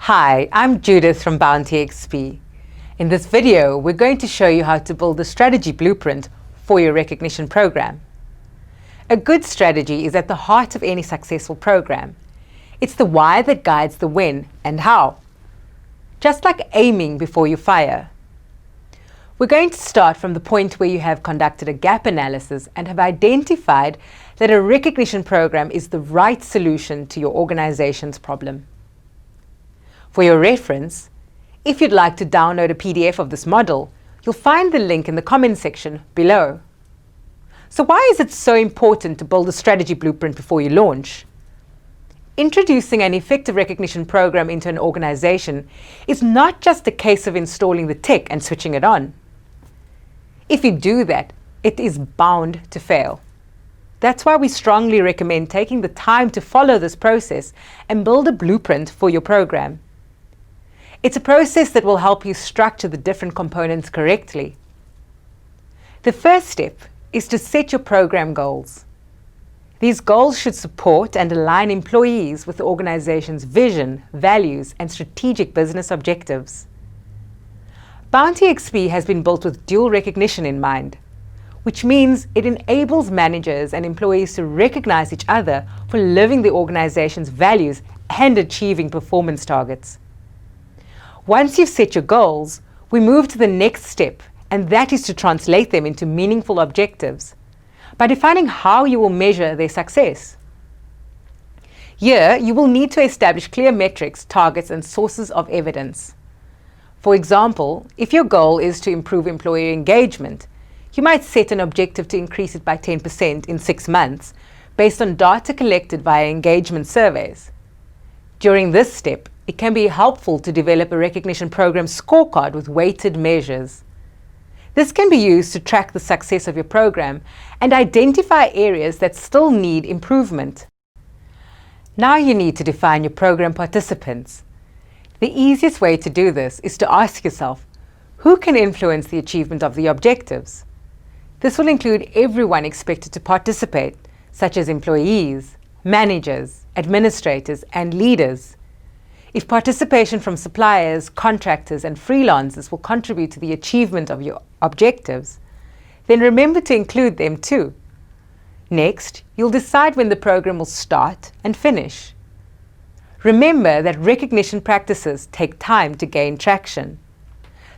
Hi, I'm Judith from bountiXP. In this video, we're going to show you how to build a strategy blueprint for your recognition program. A good strategy is at the heart of any successful program. It's the why that guides the when and how. Just like aiming before you fire. We're going to start from the point where you have conducted a gap analysis and have identified that a recognition program is the right solution to your organization's problem. For your reference, if you'd like to download a PDF of this model, you'll find the link in the comments section below. So why is it so important to build a strategy blueprint before you launch? Introducing an effective recognition program into an organization is not just a case of installing the tech and switching it on. If you do that, it is bound to fail. That's why we strongly recommend taking the time to follow this process and build a blueprint for your program. It's a process that will help you structure the different components correctly. The first step is to set your program goals. These goals should support and align employees with the organization's vision, values, and strategic business objectives. bountiXP has been built with dual recognition in mind, which means it enables managers and employees to recognize each other for living the organization's values and achieving performance targets. Once you've set your goals, we move to the next step, and that is to translate them into meaningful objectives by defining how you will measure their success. Here, you will need to establish clear metrics, targets, and sources of evidence. For example, if your goal is to improve employee engagement, you might set an objective to increase it by 10% in 6 months based on data collected via engagement surveys. During this step, it can be helpful to develop a recognition program scorecard with weighted measures. This can be used to track the success of your program and identify areas that still need improvement. Now you need to define your program participants. The easiest way to do this is to ask yourself, who can influence the achievement of the objectives? This will include everyone expected to participate, such as employees, managers, administrators, and leaders. If participation from suppliers, contractors, and freelancers will contribute to the achievement of your objectives, then remember to include them too. Next, you'll decide when the program will start and finish. Remember that recognition practices take time to gain traction.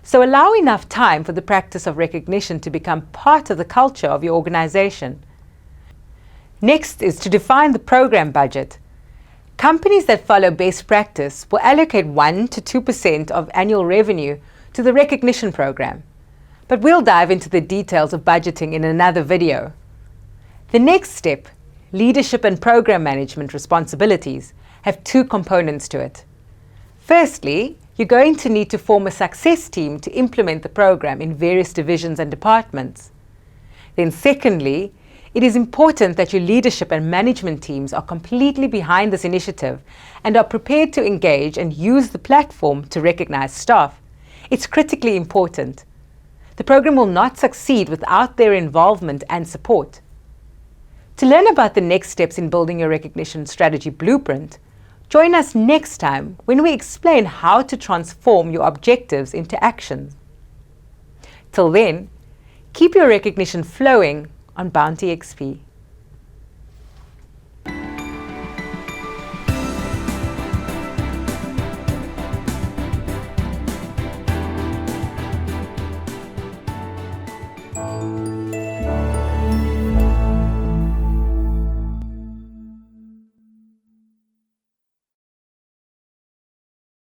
So allow enough time for the practice of recognition to become part of the culture of your organization. Next is to define the program budget. Companies that follow best practice will allocate 1 to 2% of annual revenue to the recognition program. But we'll dive into the details of budgeting in another video. The next step, leadership and program management responsibilities, have 2 components to it. Firstly, you're going to need to form a success team to implement the program in various divisions and departments. Then secondly, it is important that your leadership and management teams are completely behind this initiative and are prepared to engage and use the platform to recognize staff. It's critically important. The program will not succeed without their involvement and support. To learn about the next steps in building your recognition strategy blueprint, join us next time when we explain how to transform your objectives into action. Till then, keep your recognition flowing on bountiXP.